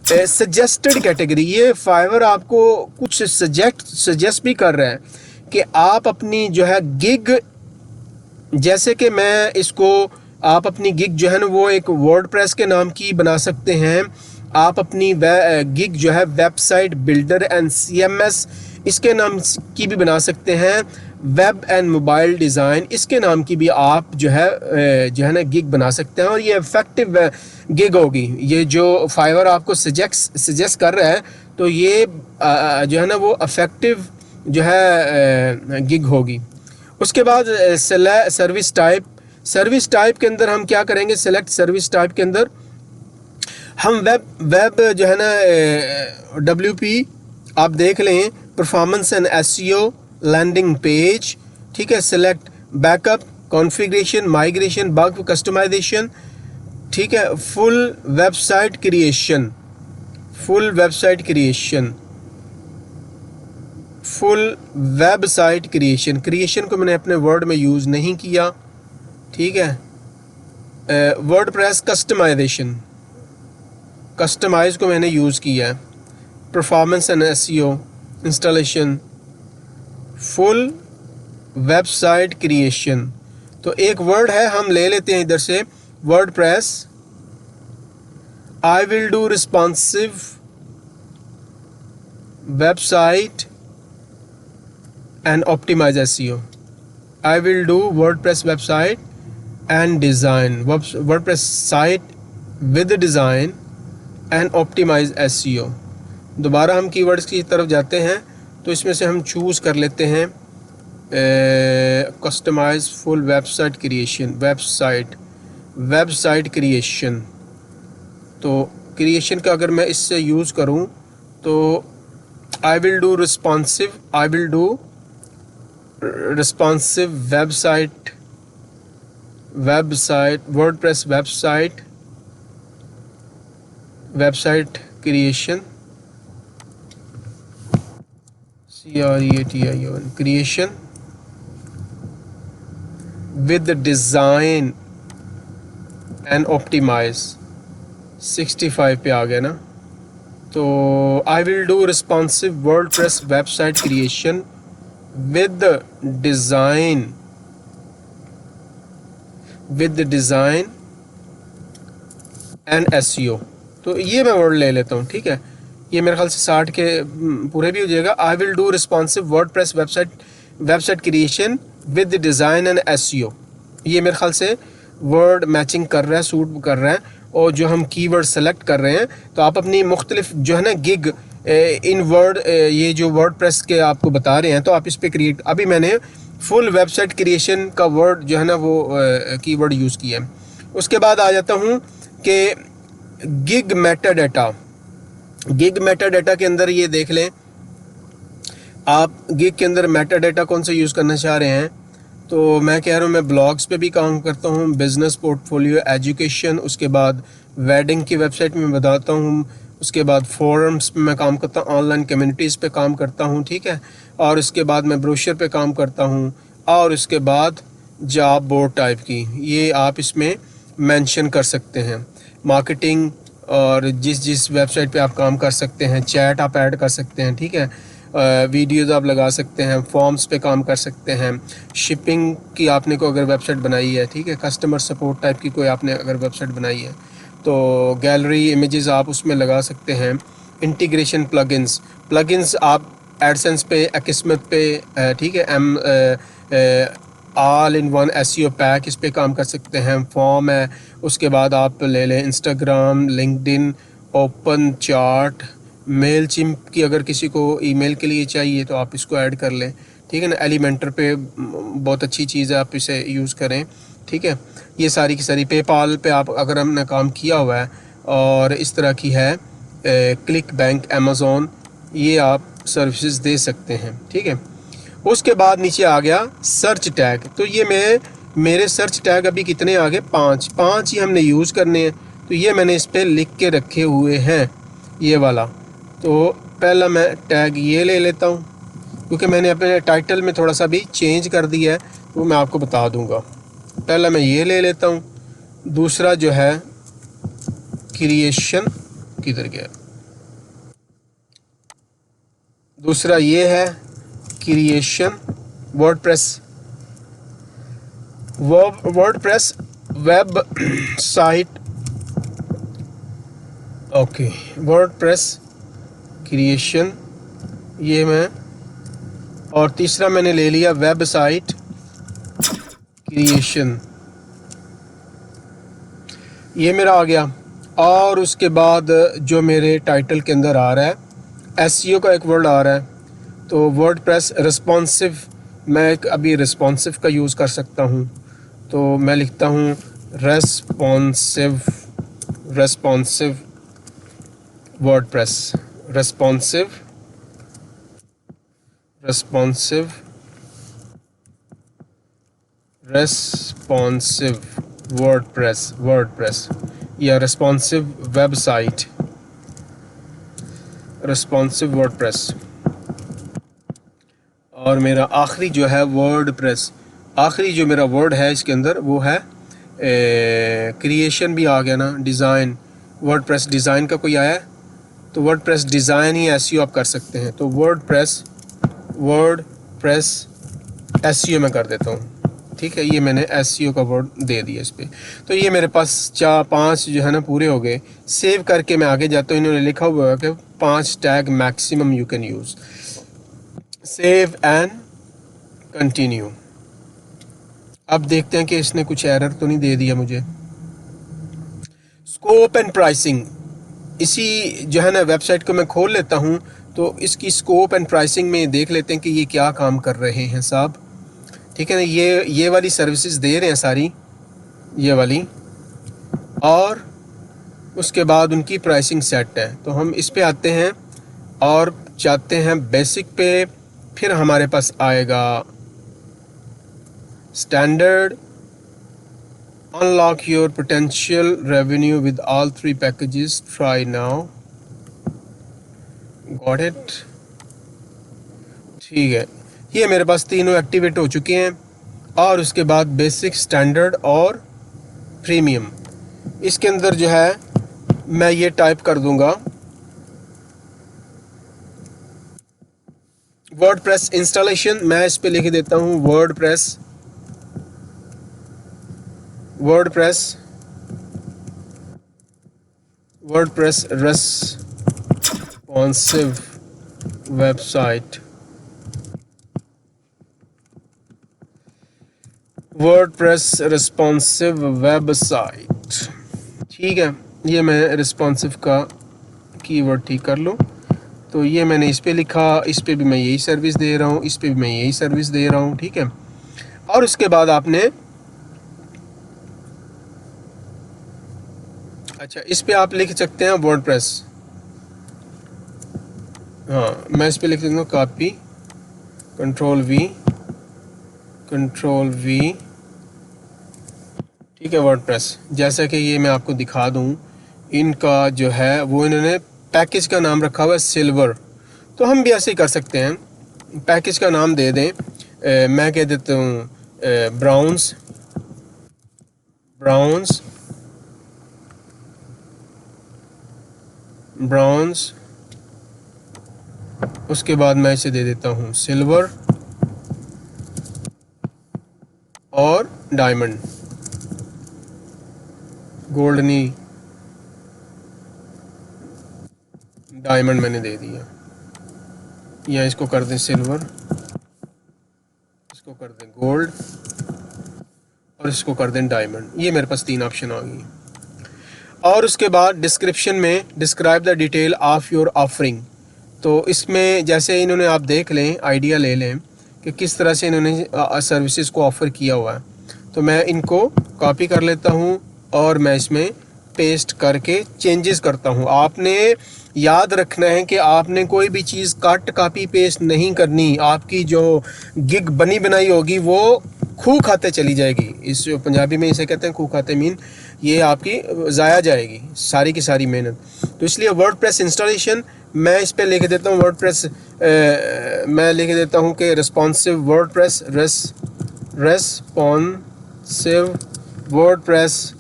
Suggested category, ये fibre आपको कुछ सजेस्ट भी कर रहा है कि आप अपनी जो है गिग, जैसे कि मैं इसको, आप अपनी गिग जो है ना वो एक वर्डप्रेस के नाम की बना सकते हैं। आप अपनी गिग जो है वेबसाइट बिल्डर एंड CMS इसके नाम की भी बना सकते हैं। वेब एंड मोबाइल डिज़ाइन इसके नाम की भी आप जो है ना गिग बना सकते हैं, और ये इफेक्टिव गिग होगी। ये जो फाइवर आपको सजेस्ट कर रहा है, तो ये जो है ना वो इफेक्टिव जो है गिग होगी। उसके बाद सर्विस टाइप के अंदर हम क्या करेंगे, सेलेक्ट सर्विस टाइप के अंदर हम वेब जो है ना WP आप देख लें, performance and SEO, landing page, ठीक है। Select backup, configuration, migration, bug customization, ठीक है। फुल वेबसाइट क्रिएशन क्रिएशन को मैंने अपने वर्ड में यूज़ नहीं किया, ठीक है। वर्डप्रेस कस्टमाइज को मैंने यूज़ किया है। Performance and SEO, installation, full website creation. तो एक वर्ड है, हम ले लेते हैं इधर से, WordPress. I will do responsive website and optimize SEO. I will do WordPress website and design, WordPress site with design and optimize SEO. दोबारा हम कीवर्ड्स की तरफ जाते हैं, तो इसमें से हम चूज़ कर लेते हैं customize full website creation, website creation. तो क्रिएशन का अगर मैं इससे यूज़ करूँ तो I will do responsive website WordPress website creation, creation with the design and optimize। 65 पे आ गया ना। तो I will do responsive WordPress website creation with the design and SEO। तो ये मैं वर्ड ले लेता हूँ, ठीक है। ये मेरे ख्याल से 60 के पूरे भी हो जाएगा। आई will do responsive WordPress website creation with design and SEO। ये मेरे ख्याल से वर्ड मैचिंग कर रहा है, सूट कर रहा है। और जो हम कीवर्ड सेलेक्ट कर रहे हैं, तो आप अपनी मुख्तलिफ जो है ना गिग इन वर्ड, ये जो वर्डप्रेस के आपको बता रहे हैं, तो आप इस पे क्रिएट, अभी मैंने फुल वेबसाइट क्रिएशन का वर्ड जो है ना वो कीवर्ड यूज़ किया है। उसके बाद आ जाता हूँ कि गिग मेटाडाटा के अंदर ये देख लें आप, गिग के अंदर मेटाडाटा कौन सा यूज़ करना चाह रहे हैं। तो मैं कह रहा हूँ, मैं ब्लॉग्स पे भी काम करता हूँ, बिज़नेस पोर्टफोलियो, एजुकेशन, उसके बाद वेडिंग की वेबसाइट में बताता हूँ, उसके बाद फोरम्स पे मैं काम करता हूँ, ऑनलाइन कम्युनिटीज़ पे काम करता हूँ, ठीक है। और उसके बाद मैं ब्रोशर पे काम करता हूँ, और उसके बाद जॉब बोर्ड टाइप की, ये आप इसमें मेंशन कर सकते हैं। मार्केटिंग, और जिस वेबसाइट पे आप काम कर सकते हैं, चैट आप ऐड कर सकते हैं, ठीक है। वीडियोज़ आप लगा सकते हैं, फॉर्म्स पे काम कर सकते हैं, शिपिंग की आपने को अगर वेबसाइट बनाई है, ठीक है, कस्टमर सपोर्ट टाइप की कोई आपने अगर वेबसाइट बनाई है, तो गैलरी इमेजेस आप उसमें लगा सकते हैं। इंटीग्रेशन प्लगइन्स आप एडसेंस पे, एक्समत पे, ठीक है, all in one SEO pack, इस पे काम कर सकते हैं। फॉर्म है, उसके बाद आप ले लें Instagram, LinkedIn, open chart, Mailchimp की अगर किसी को ईमेल के लिए चाहिए तो आप इसको ऐड कर लें, ठीक है ना। एलिमेंटर पे बहुत अच्छी चीज़ है, आप इसे यूज़ करें, ठीक है। ये सारी की सारी, पेपाल पे आप अगर हमने काम किया हुआ है, और इस तरह की है क्लिक बैंक, अमेज़ॉन, ये आप सर्विसेज दे सकते हैं, ठीक है। उसके बाद नीचे आ गया सर्च टैग। तो ये मेरे सर्च टैग अभी कितने आ गए, 5 ही हमने यूज़ करने हैं। तो ये मैंने इस पर लिख के रखे हुए हैं, ये वाला। तो पहला मैं टैग ये ले लेता हूँ, क्योंकि मैंने अपने टाइटल में थोड़ा सा भी चेंज कर दिया है, वो मैं आपको बता दूँगा। पहला मैं ये ले लेता हूँ। दूसरा जो है क्रिएशन, किधर गया, दूसरा ये है creation WordPress web site, okay, WordPress creation ये मैं, और तीसरा मैंने ले लिया वेबसाइट क्रिएशन, ये मेरा आ गया। और उसके बाद जो मेरे टाइटल के अंदर आ रहा है एसईओ का एक वर्ड आ रहा है, तो वर्डप्रेस रिस्पॉन्सिव, मैं अभी रिस्पॉन्सिव का यूज़ कर सकता हूँ, तो मैं लिखता हूँ रेस्पॉन्सिव वर्डप्रेस, रेस्पॉन्सिव वर्डप्रेस या रेस्पॉन्सिव वेबसाइट, रेस्पॉन्सिव वर्डप्रेस। और मेरा आखिरी जो है वर्डप्रेस, आखिरी जो मेरा वर्ड है इसके अंदर वो है क्रिएशन भी आ गया ना, डिज़ाइन, वर्डप्रेस डिज़ाइन का कोई आया है तो वर्डप्रेस डिज़ाइन ही एसईओ आप कर सकते हैं, तो वर्डप्रेस एसईओ में कर देता हूँ, ठीक है। ये मैंने एसईओ का वर्ड दे दिया इस पर। तो ये मेरे पास 4-5 जो है ना पूरे हो गए। सेव करके मैं आगे जाता हूँ, इन्होंने लिखा हुआ है कि 5 tag maximum you can use, save and continue. अब देखते हैं कि इसने कुछ एरर तो नहीं दे दिया मुझे। स्कोप एंड प्राइसिंग, इसी जो है ना वेबसाइट को मैं खोल लेता हूँ, तो इसकी स्कोप एंड प्राइसिंग में देख लेते हैं कि ये क्या काम कर रहे हैं साहब, ठीक है ना। ये वाली सर्विसेज दे रहे हैं सारी, ये वाली, और उसके बाद उनकी प्राइसिंग सेट है। तो हम इस पे आते हैं और जाते हैं बेसिक पे, फिर हमारे पास आएगा standard, unlock your potential revenue with all 3 packages, try now, got it, ठीक है। ये मेरे पास तीनों एक्टिवेट हो चुके हैं। और उसके बाद बेसिक, स्टैंडर्ड और प्रीमियम, इसके अंदर जो है मैं ये टाइप कर दूंगा वर्डप्रेस इंस्टॉलेशन, मैं इस पे लिख देता हूँ WordPress responsive website, WordPress responsive website, ठीक है। ये मैं रिस्पॉन्सिव का कीवर्ड ठीक कर लूँ, तो ये मैंने इस पे लिखा, इस पे भी मैं यही सर्विस दे रहा हूँ, इस पे भी मैं यही सर्विस दे रहा हूँ, ठीक है। और उसके बाद आपने, अच्छा, इस पे आप लिख सकते हैं वर्डप्रेस, हाँ मैं इस पे लिख देता हूँ कॉपी, कंट्रोल वी, ठीक है, वर्डप्रेस। जैसा कि ये मैं आपको दिखा दूँ, इनका जो है वो इन्होंने पैकेज का नाम रखा हुआ है सिल्वर, तो हम भी ऐसे ही कर सकते हैं, पैकेज का नाम दे दें, मैं कह देता हूँ ब्राउन्स, उसके बाद मैं इसे दे देता हूँ सिल्वर और डायमंड, गोल्ड नहीं, डायमंड मैंने दे दिया, या इसको कर दें सिल्वर, इसको कर दें गोल्ड और इसको कर दें डायमंड। ये मेरे पास 3 ऑप्शन आ गई। और उसके बाद डिस्क्रिप्शन में describe the detail of your offering, तो इसमें जैसे इन्होंने, आप देख लें, आइडिया ले लें कि किस तरह से इन्होंने सर्विसेज को ऑफ़र किया हुआ है। तो मैं इनको कॉपी कर लेता हूँ और मैं इसमें पेस्ट करके चेंजेस करता हूँ। आपने याद रखना है कि आपने कोई भी चीज़ कट कॉपी पेस्ट नहीं करनी, आपकी जो गिग बनी बनाई होगी वो खूह खाते चली जाएगी। इस पंजाबी में इसे कहते हैं खूह खाते, मीन ये आपकी ज़ाया जाएगी सारी की सारी मेहनत। तो इसलिए वर्डप्रेस इंस्टॉलेशन मैं इस पे लिख देता हूँ, वर्डप्रेस मैं लिख देता हूँ कि रिस्पॉन्सिव वर्डप्रेस,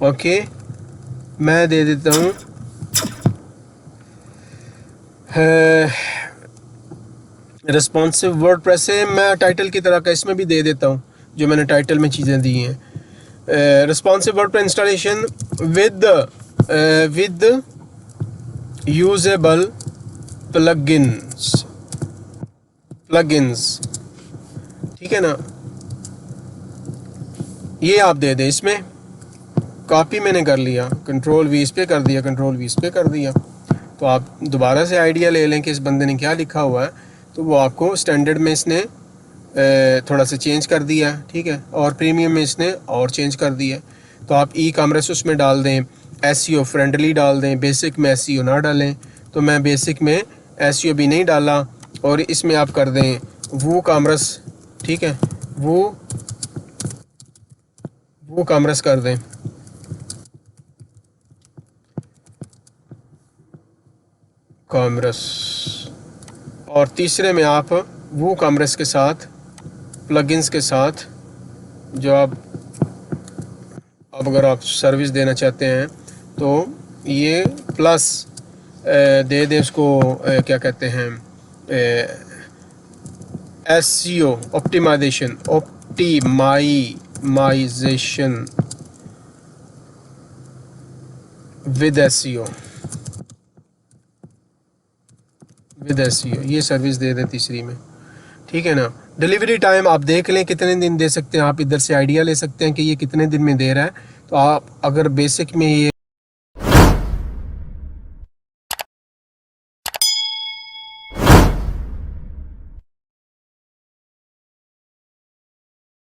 ओके, मैं दे देता हूँ रिस्पॉन्सिव वर्डप्रेस से मैं टाइटल की तरह का इसमें भी दे देता हूँ, जो मैंने टाइटल में चीज़ें दी हैं। Responsive WordPress installation with usable plugins, ठीक है ना, ये आप दे दें। इसमें कॉपी मैंने कर लिया, कंट्रोल वी इस पे कर दिया, कंट्रोल वी इस पे कर दिया। तो आप दोबारा से आइडिया ले लें कि इस बंदे ने क्या लिखा हुआ है, तो वो आपको स्टैंडर्ड में इसने थोड़ा सा चेंज कर दिया, ठीक है, और प्रीमियम में इसने और चेंज कर दिया। तो आप ई कॉमर्स उसमें डाल दें, एसईओ फ्रेंडली डाल दें, बेसिक में एसईओ ना डालें। तो मैं बेसिक में एसईओ भी नहीं डाला, और इसमें आप कर दें वो कॉमर्स, ठीक है, वो कॉमर्स कर दें, कॉमर्स। और तीसरे में आप वो कॉमर्स के साथ, प्लगइन्स के साथ, जो आप अब अगर आप सर्विस देना चाहते हैं तो ये प्लस दे दें उसको, क्या कहते हैं, एसईओ ऑप्टिमाइजेशन विद एसईओ, ये सर्विस दे दें तीसरी में, ठीक है ना। डिलीवरी टाइम आप देख लें कितने दिन दे सकते हैं, आप इधर से आइडिया ले सकते हैं कि ये कितने दिन में दे रहा है। तो आप अगर बेसिक में ये